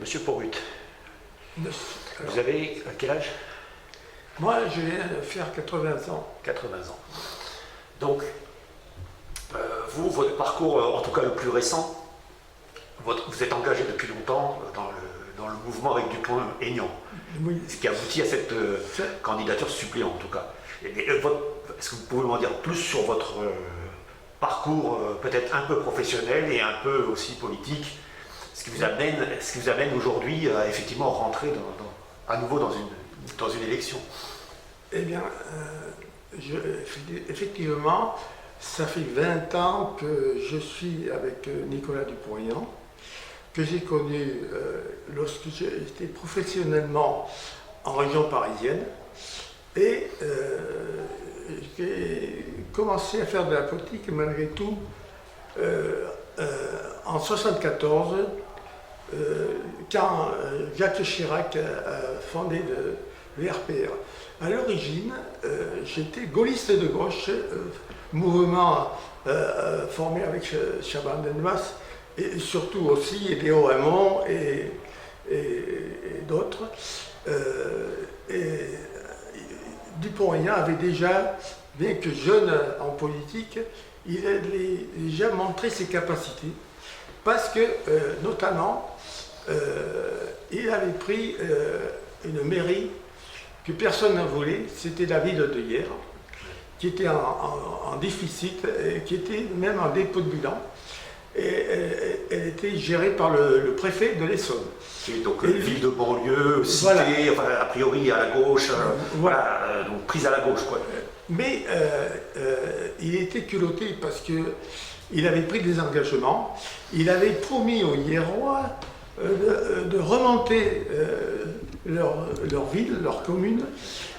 Monsieur Porut, Alors, vous avez quel âge? moi, je viens de faire 80 ans. 80 ans. Donc, vous, votre parcours, en tout cas le plus récent, vous êtes engagé depuis longtemps dans le mouvement avec Dupont-Aignan, Oui. ce qui aboutit à cette candidature suppléante en tout cas. Est-ce que vous pouvez m'en dire plus sur votre parcours peut-être un peu professionnel et un peu aussi politique, ce qui vous amène aujourd'hui à effectivement rentrer à nouveau dans une élection? Eh bien, effectivement, ça fait 20 ans que je suis avec Nicolas Dupont-Aignan, que j'ai connu lorsque j'étais professionnellement en région parisienne. Et j'ai commencé à faire de la politique malgré tout en 1974, quand Jacques Chirac a fondé le RPR. À l'origine, j'étais gaulliste de gauche, mouvement formé avec Chaban Delmas et surtout aussi Léo Raymond et d'autres. Dupont-Aignan avait déjà, bien que jeune en politique, il avait déjà montré ses capacités parce que, notamment, il avait pris une mairie que personne ne voulait, c'était la ville de Hyères, qui était en déficit, et qui était même en dépôt de bilan. Et elle était gérée par le préfet de l'Essonne. Donc ville de banlieue, cité, voilà. Enfin, a priori à la gauche, voilà. Donc prise à la gauche, quoi. Mais il était culotté parce qu'il avait pris des engagements. Il avait promis aux Hyérois de remonter leur ville, leur commune,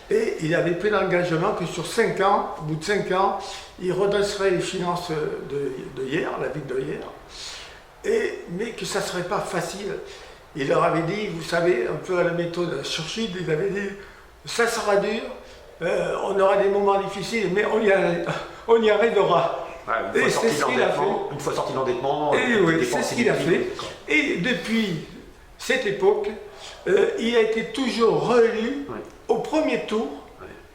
et il avait pris l'engagement que sur 5 ans, au bout de 5 ans, il redresserait les finances de Hyères, la ville de Hyères, mais que ça ne serait pas facile. Il leur avait dit, vous savez, un peu à la méthode Churchill, il avait dit, ça sera dur, on aura des moments difficiles, mais on y arrivera. Ouais, une fois sorti de l'endettement, oui, c'est ce qu'il a fait. Et depuis cette époque, il a été toujours réélu au premier tour,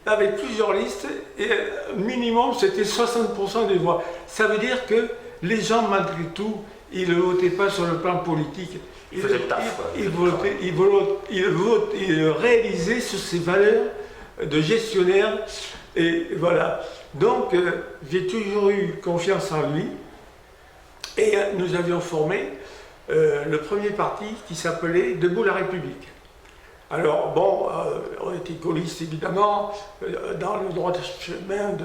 avec plusieurs listes, et minimum c'était 60% des voix. Ça veut dire que les gens, malgré tout, ils ne votaient pas sur le plan politique. Ils réalisaient sur ses valeurs de gestionnaire. Et voilà. Donc, j'ai toujours eu confiance en lui. Et nous avions formé le premier parti qui s'appelait Debout la République. Alors, bon, on était gaullistes évidemment, dans le droit de chemin,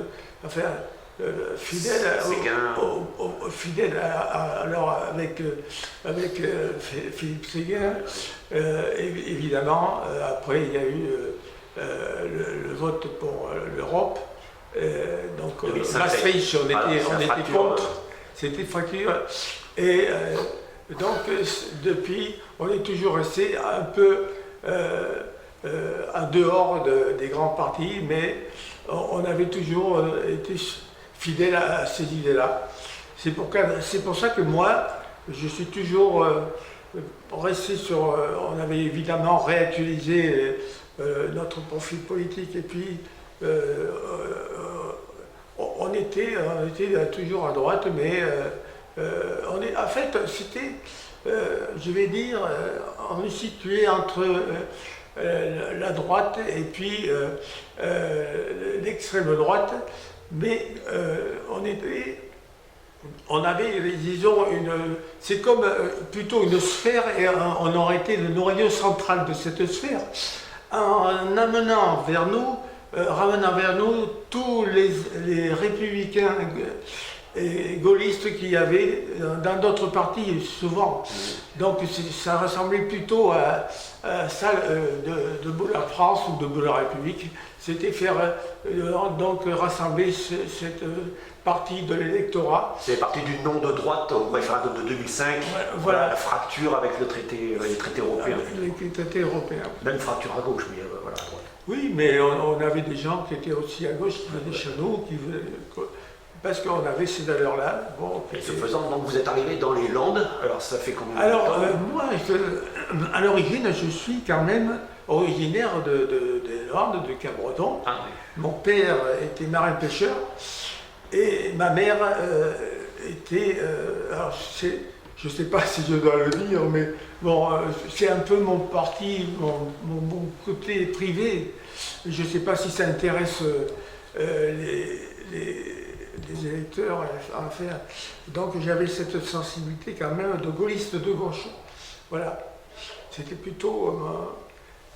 fidèle alors avec Philippe Séguin, évidemment. Après, il y a eu le vote pour l'Europe. Donc, Maastricht, on était contre. C'était fracture. Et donc, depuis, on est toujours resté un peu en dehors des grands partis, mais on avait toujours été fidèle à ces idées-là. C'est pour ça que moi, je suis toujours resté sur... on avait évidemment réactualisé notre profil politique, et puis on était toujours à droite, mais en fait, c'était... je vais dire, on est situé entre la droite et puis l'extrême droite, mais on avait, disons, c'est comme plutôt une sphère, et on aurait été le noyau central de cette sphère, en amenant vers nous, ramenant vers nous tous les républicains et gaullistes qu'il y avait dans d'autres partis souvent. Donc ça ressemblait plutôt à ça de la France ou de la République. C'était faire donc rassembler cette partie de l'électorat. C'est parti du non de droite au référendum de 2005, voilà. La fracture avec les traités européens. Les traités européens. Même fracture à gauche, mais voilà, à droite. Oui, mais on avait des gens qui étaient aussi à gauche, qui venaient chez nous, parce qu'on avait ces valeurs-là. Bon, et ce faisant, donc vous êtes arrivé dans les Landes, alors ça fait combien de temps? Alors, moi, à l'origine, je suis quand même originaire de Landes, de Cabreton. Ah, oui. Mon père était marin-pêcheur et ma mère était... alors, je ne sais pas si je dois le dire, mais bon, c'est un peu mon parti, mon côté privé. Je ne sais pas si ça intéresse les électeurs à faire. Donc j'avais cette sensibilité quand même de gaulliste de gauche. Voilà. C'était plutôt...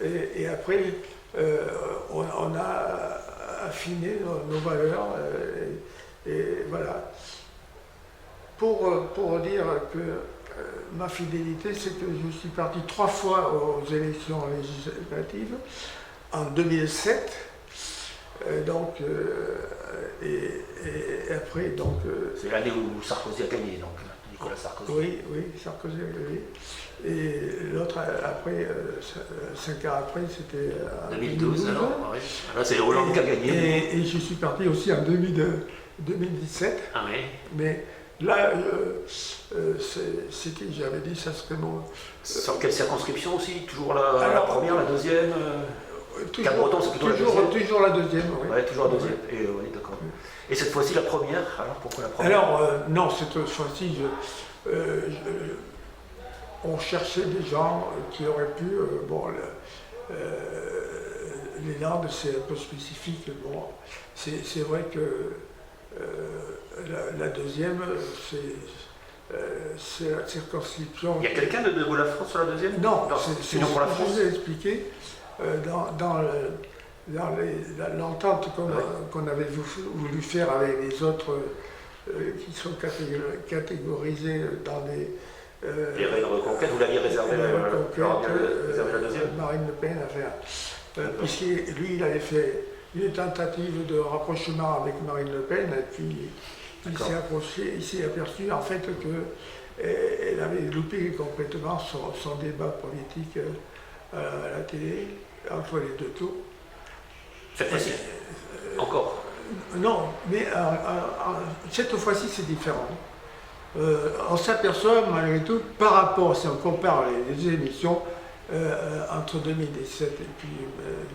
et après, on a affiné nos valeurs. Et voilà. Pour dire que ma fidélité, c'est que je suis parti 3 fois aux élections législatives, en 2007, et après, donc... c'est l'année où Sarkozy a gagné, donc, Nicolas Sarkozy. Oui, Sarkozy a gagné. Et l'autre, après, 5 ans après, c'était... 2012, alors, oui. Là, c'est Hollande qui a gagné. Et je suis parti aussi en 2017. Ah oui. Mais là, j'avais dit, ça serait mon... Sur quelle circonscription aussi? Toujours la première, la deuxième Cabreton, c'est plutôt la deuxième? Toujours la deuxième, oui. Oui, toujours la deuxième. Et, oui, d'accord. Et cette fois-ci, la première? Alors, pourquoi la première? Alors, non, cette fois-ci, on cherchait des gens qui auraient pu... les Landes, c'est un peu spécifique. Bon, c'est vrai que la deuxième, c'est la circonscription... Il y a quelqu'un de Debout la France sur la deuxième? Non, c'est pour la France. Je vous ai expliqué. Dans l'entente qu'on avait voulu faire avec les autres qui sont catégorisés dans les règles de reconquête, vous l'aviez réservé la deuxième? Marine Le Pen a fait, puisque lui, il avait fait une tentative de rapprochement avec Marine Le Pen, et puis il s'est aperçu en fait qu'elle avait loupé complètement son débat politique à la télé, entre les deux tours. Cette fois-ci encore? Non, mais cette fois-ci c'est différent. On s'aperçoit malgré tout, par rapport, si on compare les émissions entre 2017 et puis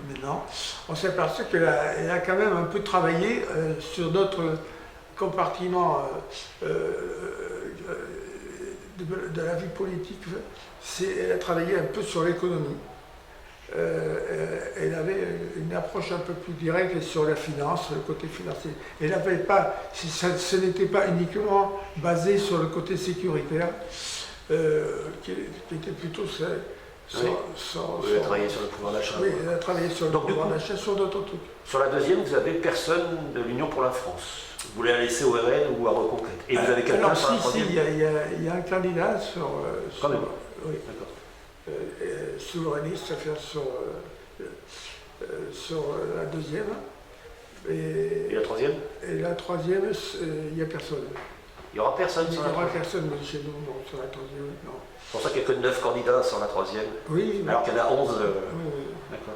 maintenant, on s'aperçoit qu'elle a quand même un peu travaillé sur d'autres compartiments de la vie politique. Elle a travaillé un peu sur l'économie. Elle avait une approche un peu plus directe sur la finance, le côté financier. Elle n'avait pas, ce n'était pas uniquement basé sur le côté sécuritaire, qui était plutôt elle a travaillé sur le pouvoir d'achat. Oui, elle a travaillé sur le pouvoir d'achat, sur d'autres trucs. Sur la deuxième, vous n'avez personne de l'Union pour la France. Vous voulez la laisser au RN ou à Reconquête? Et vous avez quelqu'un sur la troisième? Il y a un candidat Quand même. Oui. D'accord. Souverainiste, c'est-à-dire sur la deuxième. Et la troisième? Et la troisième, il n'y a personne. Il n'y aura personne sur la troisième? Il n'y aura personne chez nous, non, sur la troisième, non. C'est pour ça qu'il n'y a que 9 candidats sur la troisième? Oui. Alors qu'il y en a 11. Oui. D'accord.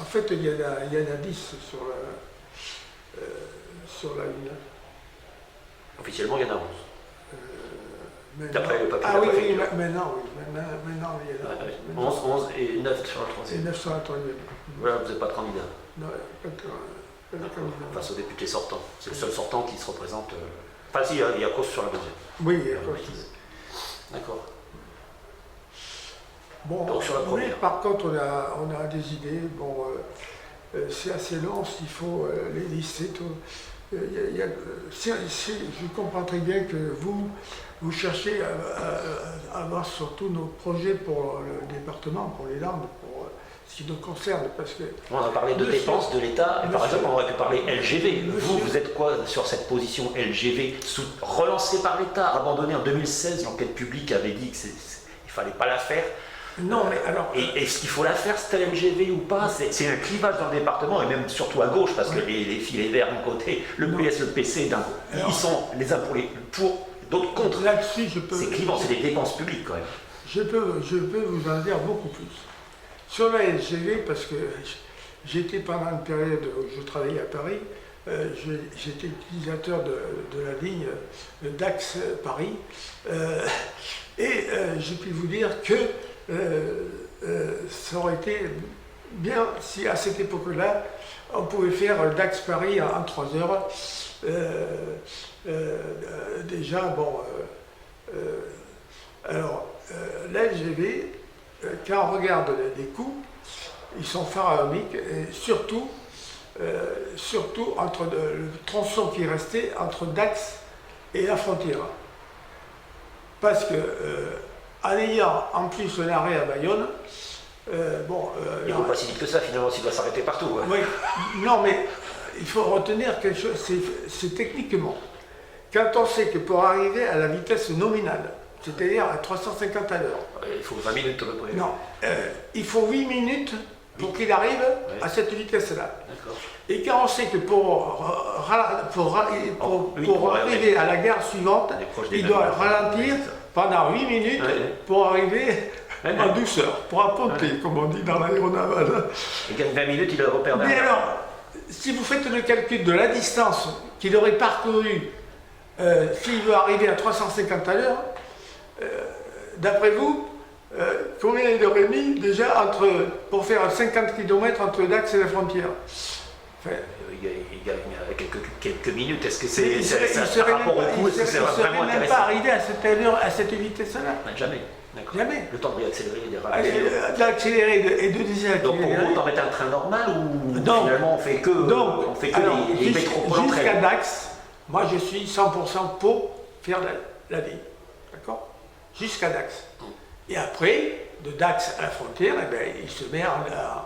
En fait, il y en a 10 sur la une. Officiellement, il y en a 11. D'après le papier. Ah oui, maintenant, il y en a 11 et 9 sur la troisième. Et 9 sur la troisième. Voilà, vous n'êtes pas de candidat. Non, pas de candidat. Face au député sortant. C'est le seul sortant qui se représente. Enfin, si, il y a cause sur la deuxième. Oui, il y a cause. D'accord. Bon, donc sur la première. Mais par contre, on a des idées. Bon, c'est assez long s'il faut les lister. Je comprends très bien que vous cherchez à avoir surtout nos projets pour le département, pour les Landes, pour ce qui nous concerne. Parce que on a parlé de dépenses de l'État. Par exemple, on aurait pu parler LGV. Vous êtes quoi sur cette position LGV relancée par l'État, abandonnée en 2016? L'enquête publique avait dit qu'il ne fallait pas la faire. Non, mais alors... Et est-ce qu'il faut la faire, cette LGV ou pas? C'est un clivage dans le département, et même surtout à gauche, parce que les filets verts d'un côté, le PS, le PC, ils sont les uns pour d'autres contre. Là-dessus, c'est clivant, c'est des dépenses publiques quand même. Je peux vous en dire beaucoup plus. Sur la LGV, parce que j'étais pendant une période où je travaillais à Paris, j'étais utilisateur de la ligne Dax Paris, et j'ai pu vous dire que ça aurait été bien si à cette époque-là, on pouvait faire Dax-Paris en 3 heures. Déjà, bon, alors, l'LGV, quand on regarde les coûts, ils sont pharaoniques, et surtout entre le tronçon qui est resté entre Dax et la frontière. Parce que, en ayant en plus un arrêt à Bayonne, il ne faut pas si vite que ça, finalement, s'il doit s'arrêter partout. Oui, non, mais il faut retenir quelque chose, c'est techniquement. Quand on sait que pour arriver à la vitesse nominale, c'est-à-dire à 350 à l'heure. Il faut 20 minutes à peu près. Non, il faut 8 minutes pour qu'il arrive à cette vitesse-là. Et quand on sait que pour arriver à la gare suivante, il doit ralentir pendant 8 minutes pour arriver en douceur, pour apponter, comme on dit dans l'aéronavale. Il gagne 20 minutes, il repère. Mais alors, si vous faites le calcul de la distance qu'il aurait parcourue s'il veut arriver à 350 à l'heure, d'après vous, combien il aurait mis déjà pour faire 50 km entre Dax et la frontière? Enfin, il gagne quelques minutes. Est-ce que c'est par rapport au coût? Est-ce que c'est vraiment intéressant? Il ne serait même pas arrivé à cette vitesse-là. Jamais. Jamais. Le temps de réaccélérer et de ralentir. D'accélérer et de désaccélérer. Donc pour vous, on mettre un train normal ou finalement on fait que les métropoles entre elles? Jusqu'à Dax, moi je suis 100% pour faire la ligne. D'accord? Jusqu'à Dax. Et après, de Dax à la frontière, il se met en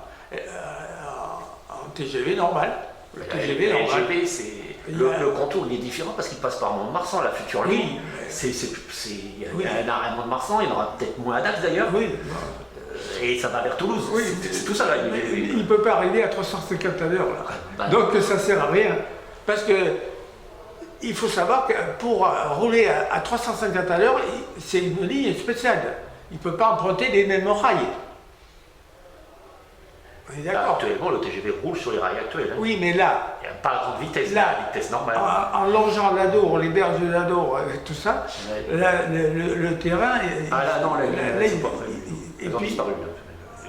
TGV normal. Le TGV, c'est le contour il est différent parce qu'il passe par Mont-de-Marsan, la future ligne. Il y a un arrêt à Mont-de-Marsan, il y en aura peut-être moins à Dax d'ailleurs. Oui. Et ça va vers Toulouse. Oui. C'est tout ça là. Il ne peut pas arriver à 350 à l'heure là. Donc ça ne sert à rien. Parce que il faut savoir que pour rouler à 350 à l'heure, c'est une ligne spéciale. Il ne peut pas emprunter les mêmes rails. On est d'accord. Actuellement, le TGV roule sur les rails actuels. Hein. Oui, mais là... Il n'y a pas la grande vitesse, là, la vitesse normale. En longeant l'Adour, les berges de l'Adour, tout ça, le terrain... Ah là, non, ils sont pas prêts. Ils ont disparu.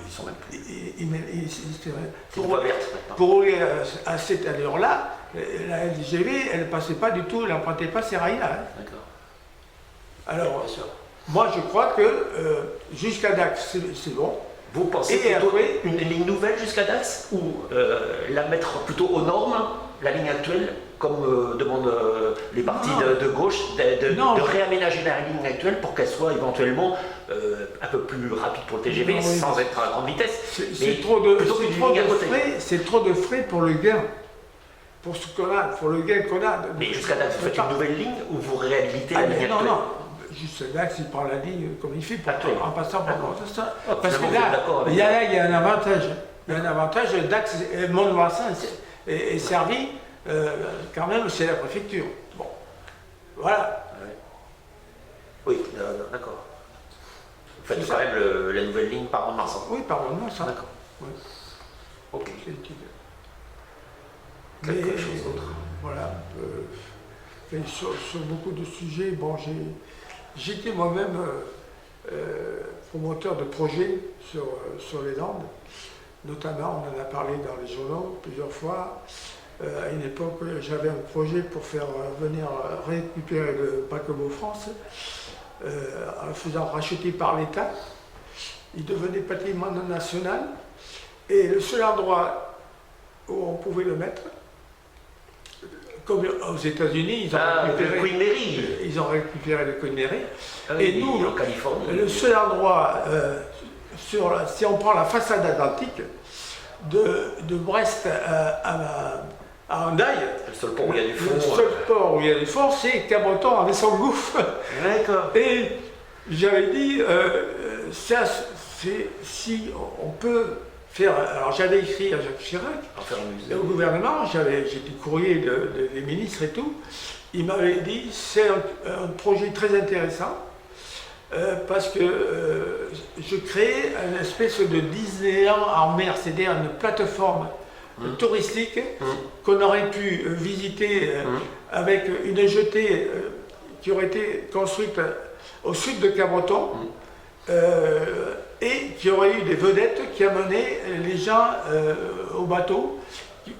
Ils sont même plus. Pour rouler à cette allure-là, la LGV, elle ne passait pas du tout, elle n'empruntait pas ces rails-là. Hein. D'accord. Alors, moi je crois que jusqu'à Dax, c'est bon. Vous pensez plutôt une ligne nouvelle jusqu'à Dax ou la mettre plutôt aux normes, la ligne actuelle, comme demandent les partis de gauche, de réaménager la ligne actuelle pour qu'elle soit éventuellement un peu plus rapide pour le TGV sans être à grande vitesse? C'est trop de frais pour le gain. Pour ce qu'on a, pour le gain qu'on a. Mais jusqu'à Dax, vous faites une nouvelle ligne ou vous réhabilitez la ligne actuelle? Non. Juste Dax, il prend la ligne comme il fait, en passant par ça. Parce que là, il y a un avantage. Il y a un avantage, Dax, Mont-de-Marsan est servi, quand même, c'est la préfecture. Bon, voilà. Oui, d'accord. Vous faites quand même la nouvelle ligne par Mont-de-Marsan? Oui, par Mont-de-Marsan. D'accord. Oui. Ok. Quelque chose d'autre. Voilà. Sur beaucoup de sujets, bon, j'étais moi-même promoteur de projets sur les Landes. Notamment, on en a parlé dans les journaux plusieurs fois. À une époque, j'avais un projet pour faire venir récupérer le paquebot France, en le faisant racheter par l'État. Il devenait patrimoine national. Et le seul endroit où on pouvait le mettre, comme aux États-Unis, ils ont récupéré le Queen Mary. Et nous, en Californie, le seul endroit, si on prend la façade atlantique, de Brest à Hendaye, le seul port où il y a du fond, le seul port où il y a du fond, c'est Cabreton avec son gouffre. D'accord. Et j'avais dit, si on peut faire. Alors j'avais écrit à Jacques Chirac, au gouvernement, j'ai du courrier des ministres et tout. Il m'avait dit c'est un projet très intéressant parce que je crée une espèce de Disneyland en mer, c'est-à-dire une plateforme touristique qu'on aurait pu visiter avec une jetée qui aurait été construite au sud de Cabreton. qu'il y aurait eu des vedettes qui amenaient les gens au bateau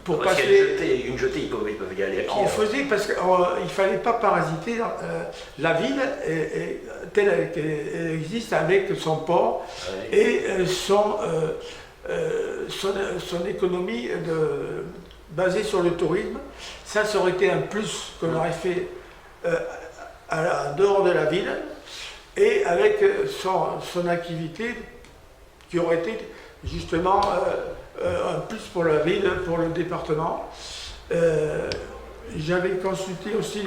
pour parce passer. Une jetée, ils peuvent y aller à pied. On faisait parce qu'il ne fallait pas parasiter la ville telle qu'elle existe avec son port et son économie basée sur le tourisme. Ça aurait été un plus qu'on aurait fait en dehors de la ville et avec son activité qui aurait été justement un plus pour la ville, pour le département. J'avais consulté aussi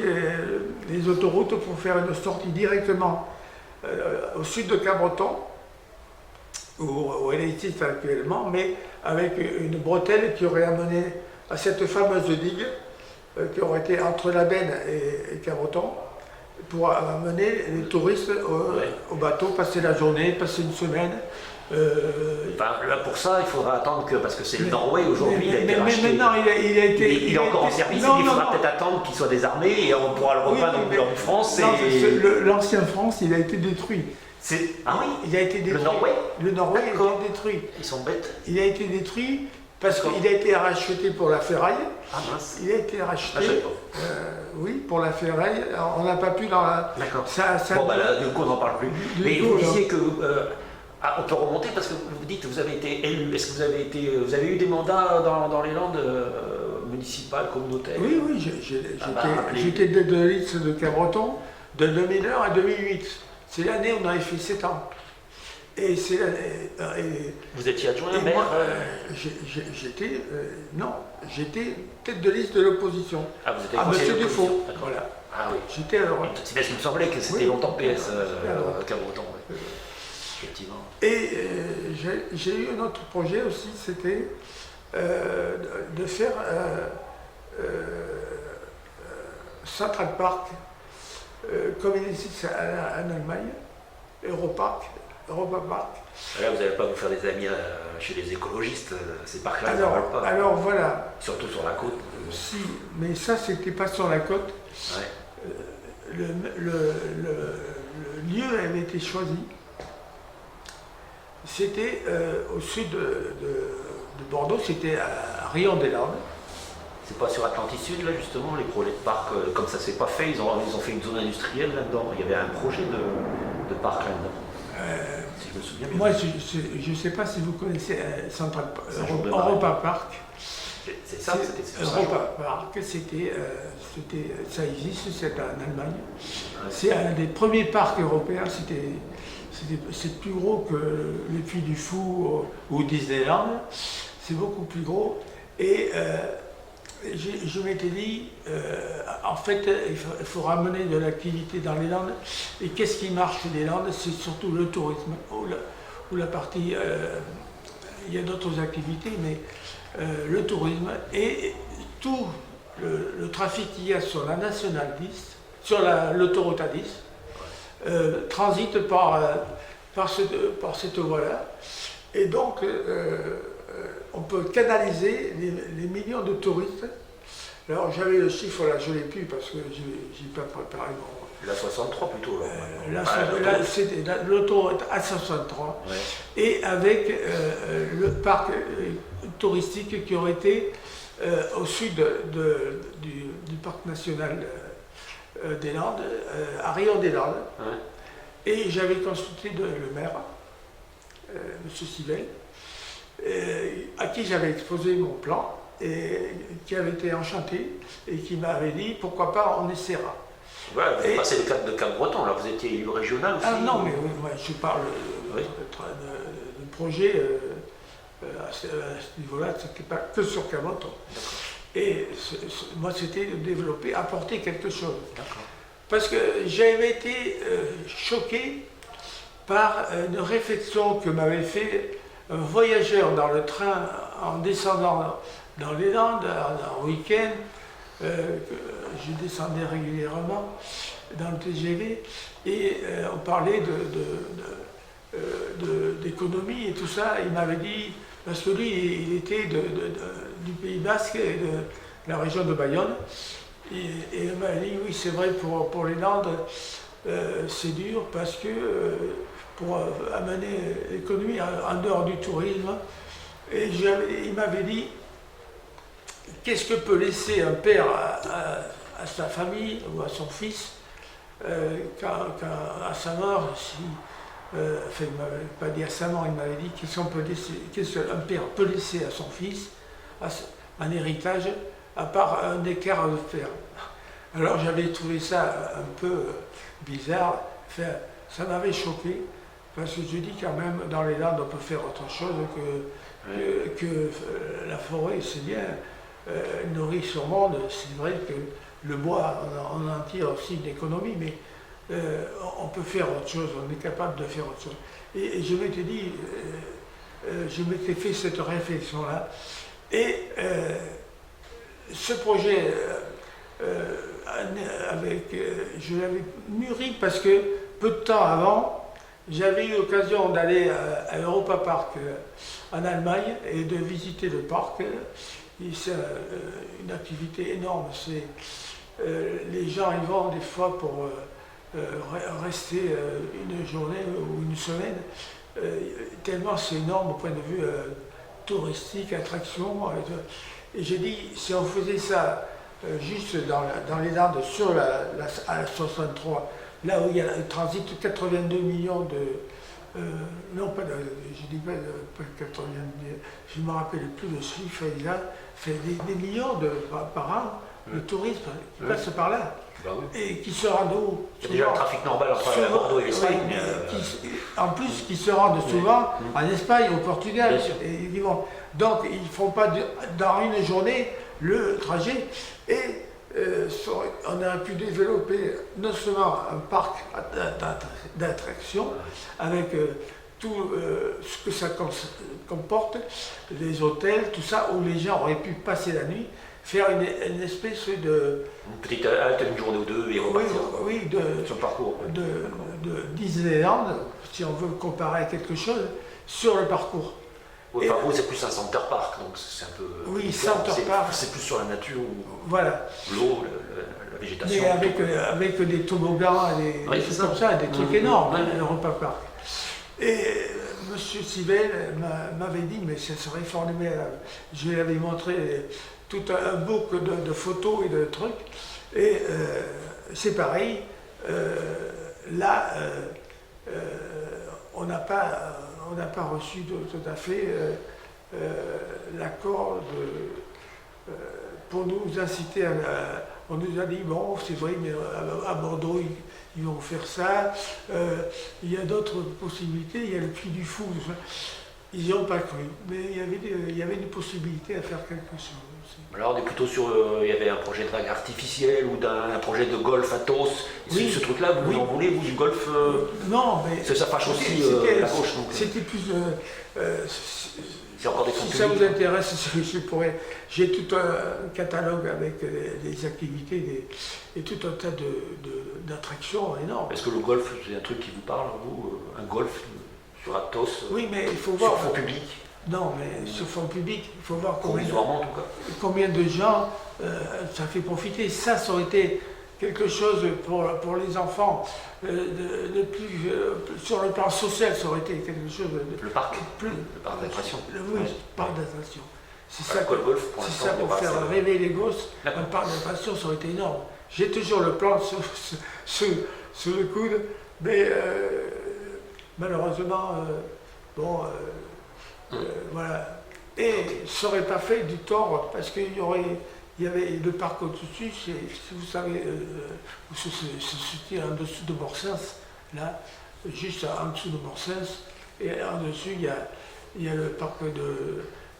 les autoroutes pour faire une sortie directement au sud de Cabreton, où elle existe actuellement, mais avec une bretelle qui aurait amené à cette fameuse digue qui aurait été entre la Benne et Cabreton, pour amener les touristes au bateau, passer la journée, passer une semaine. Là, pour ça, il faudra attendre parce que c'est le Norway aujourd'hui, il a été racheté. Mais maintenant, il est encore en service, il faudra peut-être attendre qu'il soit désarmé et on pourra le reprendre en France. L'ancien France, il a été détruit. Ah oui, il a été détruit. Le Norway a été détruit. Ils sont bêtes. Il a été détruit parce qu'il a été racheté pour la ferraille. Ah mince. Il a été racheté. Oui, pour la ferraille. Alors, on n'a pas pu dans la. D'accord. Là, du coup, on n'en parle plus. Mais vous disiez que. On peut remonter parce que vous dites que vous avez été élu. Est-ce que vous avez eu des mandats dans les Landes municipales, communautaires? Oui, j'étais de liste de Cabreton de 2001 à 2008. C'est l'année où on avait fait 7 ans. Et c'est l'année. Vous étiez adjoint maire j'étais tête de liste de l'opposition. Ah, vous étiez Monsieur Dufault. Voilà. Ah oui. J'étais à droite. C'est parce qu'il me semblait que c'était longtemps PS Cabreton. Effectivement. Et j'ai eu un autre projet aussi, c'était de faire Central Park, comme il existe en Allemagne, Europa Park. Là, vous n'allez pas vous faire des amis chez les écologistes, ces parcs-là ne parlent pas. Alors voilà. Surtout sur la côte. Si, mais ça, c'était pas sur la côte. Ouais. Le lieu avait été choisi. C'était au sud de Bordeaux, c'était à Rion-des-Landes. C'est pas sur Atlantis Sud, là, justement, les projets de parc, comme ça s'est pas fait, ils ont fait une zone industrielle là-dedans. Il y avait un projet de parc là-dedans. Si je me souviens bien. Moi, je ne sais pas si vous connaissez Europa Park. C'est ça, c'était Europa Park, ça existe, c'est en Allemagne. C'est un des premiers parcs européens, c'est plus gros que le Puy du Fou ou Disneyland, c'est beaucoup plus gros. Et je m'étais dit, en fait, il faut ramener de l'activité dans les Landes. Et qu'est-ce qui marche les Landes? C'est surtout le tourisme, ou la partie, il y a d'autres activités, mais le tourisme et tout le trafic qu'il y a sur la Nationale 10, sur l'autoroute A10, transite par cette voie-là. Et donc, on peut canaliser les millions de touristes. Alors, j'avais le chiffre là, je ne l'ai plus parce que je n'ai pas préparé mon. La 63 plutôt. Là, c'était l'autoroute A63. Ouais. Et avec le parc touristique qui aurait été au sud du parc national des Landes, à Rion-des-Landes. Ouais. Et j'avais consulté le maire, M. Sivel, à qui j'avais exposé mon plan, et qui avait été enchanté, et qui m'avait dit pourquoi pas on essaiera. Ouais, vous passez le cadre de Cabreton, là vous étiez élu régional aussi. Ah non, mais oui, moi, je parle de projet à ce niveau-là, c'était pas que sur Cabreton. Et moi c'était de développer, apporter quelque chose. Parce que j'avais été choqué par une réflexion que m'avait fait un voyageur dans le train en descendant dans les Landes, en week-end. Je descendais régulièrement dans le TGV et on parlait d'économie et tout ça. Il m'avait dit, parce que lui, il était du Pays Basque et de la région de Bayonne. Et il m'a dit, oui, c'est vrai, pour les Landes, c'est dur parce que pour amener l'économie en dehors du tourisme. Et il m'avait dit, qu'est-ce que peut laisser un père à sa famille ou à son fils à sa mort, enfin, il ne m'avait pas dit à sa mort, il m'avait dit qu'est-ce qu'un père peut laisser à son fils, un héritage, à part un écart de fer. Alors j'avais trouvé ça un peu bizarre, enfin, ça m'avait choqué, parce que je dis quand même, dans les Landes, on peut faire autre chose que la forêt, c'est bien, nourrit sur le monde, c'est vrai que le bois, on en tire aussi une économie, mais on peut faire autre chose, on est capable de faire autre chose. Et je m'étais dit, je m'étais fait cette réflexion-là, et ce projet, je l'avais mûri parce que peu de temps avant, j'avais eu l'occasion d'aller à Europa Park en Allemagne et de visiter le parc. C'est une activité énorme. Les gens y vont des fois pour rester une journée ou une semaine, tellement c'est énorme au point de vue touristique, attraction. Et j'ai dit, si on faisait ça juste dans les Landes, sur à la 63, là où il y a le transit 82 millions de... non, pas de, je dis pas 82, je ne me rappelle plus le chiffre, là, fait des millions par an de touristes qui passent par là. Bah oui. Et qui se rendent où? Il y a déjà le trafic normal entre Bordeaux et l'Espagne. En plus, qui se rendent souvent en Espagne, au Portugal. Et ils vont. Donc, ils ne font pas dans une journée le trajet. Et on aurait pu développer non seulement un parc d'attractions avec tout ce que ça comporte, les hôtels, tout ça, où les gens auraient pu passer la nuit, faire une espèce de... Une petite halte, une journée ou deux, et repartir sur le parcours. De Disneyland, si on veut comparer à quelque chose, sur le parcours. Oui, enfin, vous, c'est plus un center park, donc c'est un peu... Oui, center park. C'est plus sur la nature, voilà. L'eau, la végétation. Mais avec des toboggans, des choses comme ça, des trucs énormes, Europa Park. Et M. Sibel m'avait dit, mais ça serait formidable. Je lui avais montré tout un book de photos et de trucs. Et c'est pareil, là, on n'a pas reçu tout à fait l'accord pour nous inciter on nous a dit, bon, c'est vrai, mais à Bordeaux, ils vont faire ça. Il y a d'autres possibilités, il y a le Puy du Fou. Ils n'y ont pas cru, mais il y avait des possibilités à faire quelque chose. Alors on est plutôt sur, il y avait un projet de vague artificielle ou un projet de golf à Tos. Oui. Ce truc-là, vous en voulez, vous, du golf Non, mais... Ça fâche aussi la gauche. C'était plus... c'est encore des si ça vous intéresse, j'ai tout un catalogue avec des activités et tout un tas d'attractions énormes. Est-ce que le golf, c'est un truc qui vous parle, vous un golf sur Athos? Oui, mais il faut voir... Sur fond public? Non, mais sur fond public, il faut voir combien de gens ça fait profiter. Ça aurait été quelque chose pour les enfants, sur le plan social, ça aurait été quelque chose de... Le parc d'attraction. Oui, le parc d'attraction. C'est ça, pour faire rêver les gosses. Un parc d'attraction, ça aurait été énorme. J'ai toujours le plan sous le coude, mais malheureusement, voilà. Et ça n'aurait pas fait du tort, parce qu'il y avait le parc au-dessus, si vous savez, se situe en dessous de Morsens, là, juste en dessous de Morsens, et en dessus, il y a le parc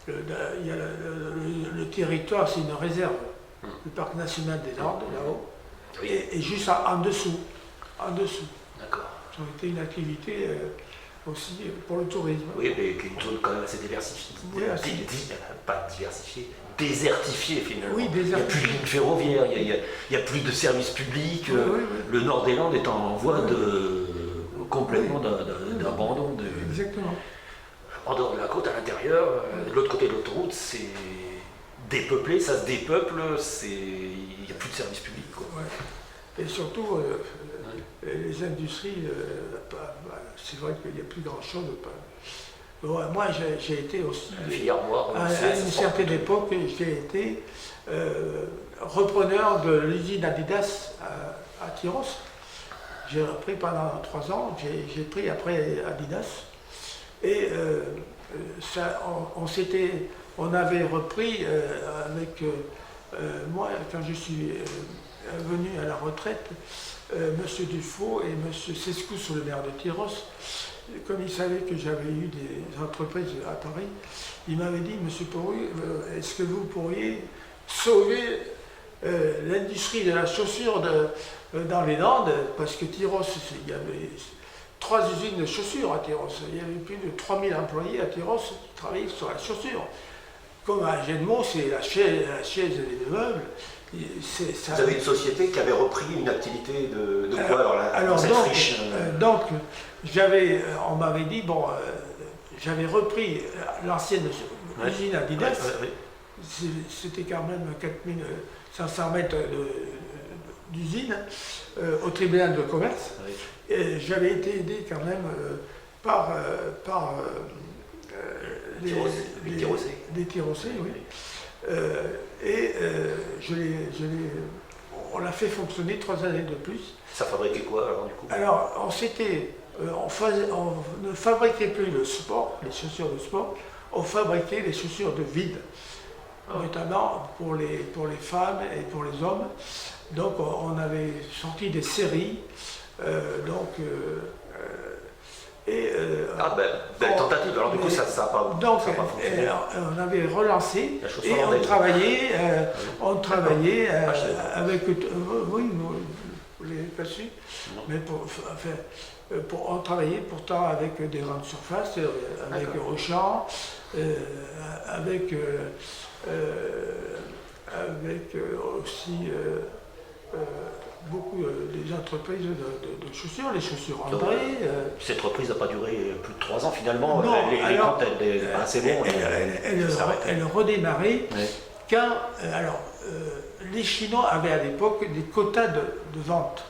il y a le territoire, c'est une réserve, le parc national des Landes, là-haut, et juste en dessous. D'accord. Ça aurait été une activité aussi pour le tourisme. Oui, mais une zone quand même assez diversifiée. Pas diversifiée, désertifiée finalement. Oui, il n'y a plus de ligne ferroviaire, il n'y a plus de services publics. Le nord des Landes est en voie complètement d'abandon. Exactement. En dehors de la côte, à l'intérieur, de l'autre côté de l'autoroute, c'est dépeuplé, ça se dépeuple, il n'y a plus de services publics. Ouais. Et surtout, les industries, c'est vrai qu'il n'y a plus grand-chose. Bon, moi, j'ai été aussi, à une certaine époque, j'ai été repreneur de l'usine Adidas à Tyros. J'ai repris pendant 3 ans, j'ai pris après Adidas. Et on avait repris avec moi, quand je suis venu à la retraite, M. Dufault et M. Sescous, le maire de Tyros, comme ils savaient que j'avais eu des entreprises à Paris, ils m'avaient dit, M. Pourru, est-ce que vous pourriez sauver l'industrie de la chaussure dans les Landes, parce que Tyros, il y avait 3 usines de chaussures à Tyros, il y avait plus de 3000 employés à Tyros qui travaillaient sur la chaussure. Comme à Genmo, c'est la chaise et les meubles. Vous avez une société qui avait repris une activité de quoi alors cette friche donc, on m'avait dit, bon, j'avais repris l'ancienne usine Adidas, c'était quand même 4500 mètres d'usine au tribunal de commerce. Et j'avais été aidé quand même par les Tyrossais, oui. On l'a fait fonctionner 3 années de plus. Ça fabriquait quoi alors du coup? Alors on ne fabriquait plus le sport, les chaussures de sport, on fabriquait les chaussures de vide, notamment pour les femmes et pour les hommes. Donc on avait sorti des séries, belle tentative, alors du coup ça n'a pas fonctionné. On avait relancé et on travaillait avec... oui, vous ne l'avez pas su, mais on travaillait pourtant avec des grandes surfaces, avec Auchan, avec aussi beaucoup des entreprises de chaussures, les chaussures André. Cette reprise n'a pas duré plus de 3 ans finalement. Non, les comptes étaient assez bons. Elle redémarrait quand les Chinois avaient à l'époque des quotas de vente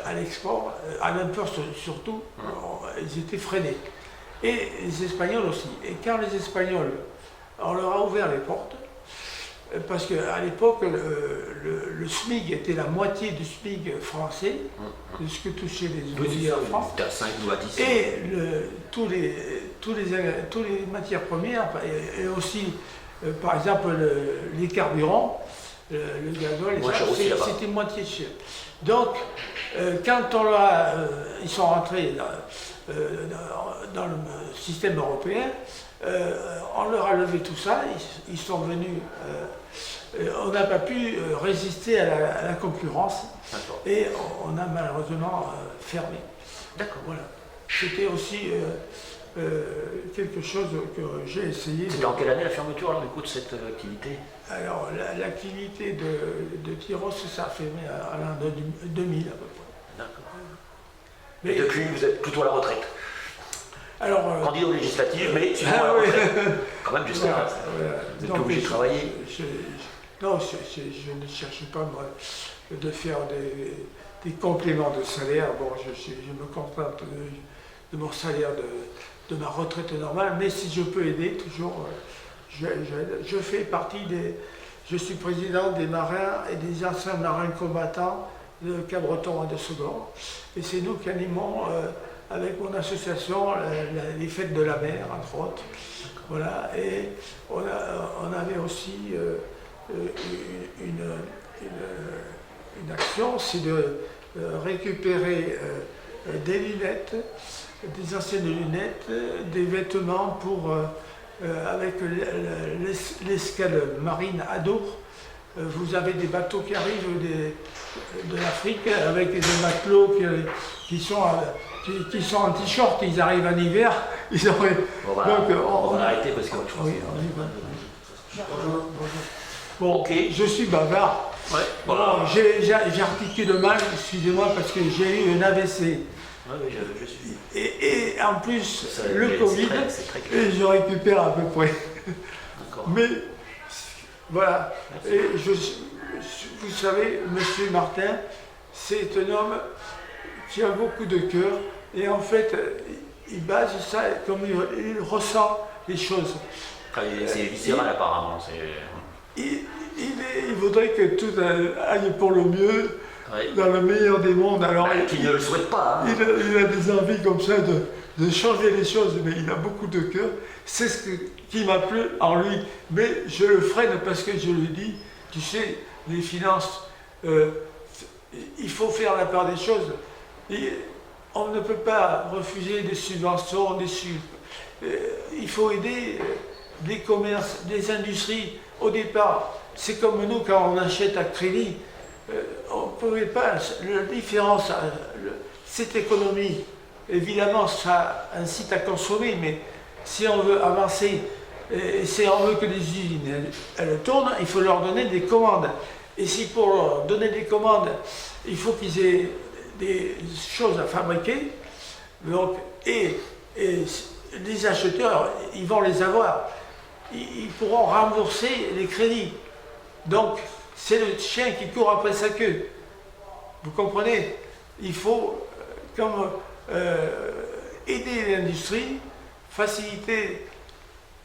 à l'export, à l'import surtout, ils étaient freinés. Et les Espagnols aussi. Et quand les Espagnols, on leur a ouvert les portes, parce qu'à l'époque, le SMIC était la moitié du SMIC français, de ce que touchaient les ouvriers en France. Et tous les matières premières, et aussi, par exemple, les carburants, le gasoil, c'était moitié cher. Donc, quand ils sont rentrés dans le système européen, on leur a levé tout ça, ils sont venus, on n'a pas pu résister à la concurrence et on a malheureusement fermé. D'accord. Voilà. C'était aussi quelque chose que j'ai essayé. C'était en quelle année la fermeture alors du coup de cette activité? Alors l'activité de Tyros, ça a fermé à l'an 2000 à peu près. D'accord. Mais depuis, vous êtes plutôt à la retraite. Alors, candidat aux législatives, mais sinon à la retraite. Quand même jusqu'à là. Vous êtes obligé de travailler. Non, je ne cherche pas moi, de faire des compléments de salaire. Bon, je me contente de mon salaire de ma retraite normale, mais si je peux aider, toujours, je fais partie je suis président des marins et des anciens marins combattants de Cabreton et de Segor. Et c'est nous qui animons, avec mon association, les fêtes de la mer, entre autres. Voilà. Et on avait aussi une action, c'est de récupérer des lunettes, des anciennes lunettes, des vêtements pour, avec l'escale marine à Dour. Vous avez des bateaux qui arrivent de l'Afrique avec des matelots qui sont en t-shirt, ils arrivent en hiver. On va arrêter parce que oui, on y va. Bon, okay. Je suis bavard. Ouais, voilà. Bon, j'articule mal, excusez-moi, parce que j'ai eu un AVC. Oui, je suis. Et en plus, le Covid, et je récupère à peu près. Mais voilà. Et vous savez, M. Martin, c'est un homme qui a beaucoup de cœur et en fait, il base ça comme il ressent les choses. C'est viscéral apparemment. Il voudrait que tout aille pour le mieux, dans le meilleur des mondes. Alors, qu'il ne le souhaite pas. Hein. Il a des envies comme ça de changer les choses, mais il a beaucoup de cœur. C'est ce qui m'a plu en lui. Mais je le freine parce que je lui dis, tu sais, les finances, il faut faire la part des choses. On ne peut pas refuser des subventions, il faut aider des commerces, des industries. Au départ, c'est comme nous quand on achète à crédit, on ne pouvait pas, la différence, cette économie, évidemment ça incite à consommer, mais si on veut avancer, et si on veut que les usines elles tournent, il faut leur donner des commandes. Et si pour leur donner des commandes, il faut qu'ils aient des choses à fabriquer, donc, et les acheteurs, ils vont les avoir. Ils pourront rembourser les crédits. Donc, c'est le chien qui court après sa queue. Vous comprenez? Il faut aider l'industrie, faciliter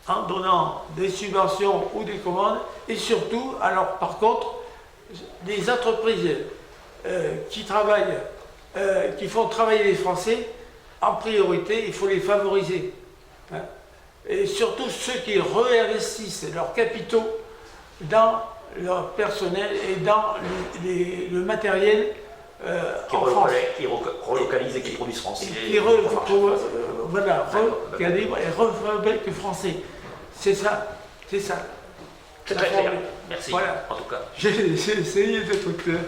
en donnant des subventions ou des commandes, et surtout, alors par contre, les entreprises qui travaillent, qui font travailler les Français, en priorité, il faut les favoriser. Hein? Et surtout ceux qui réinvestissent leurs capitaux dans leur personnel et dans le matériel qui relocalisent et qui produisent français. Recalibrent et refabriquent français. C'est ça. C'est très clair. Merci, voilà. En tout cas. J'ai essayé d'être clair.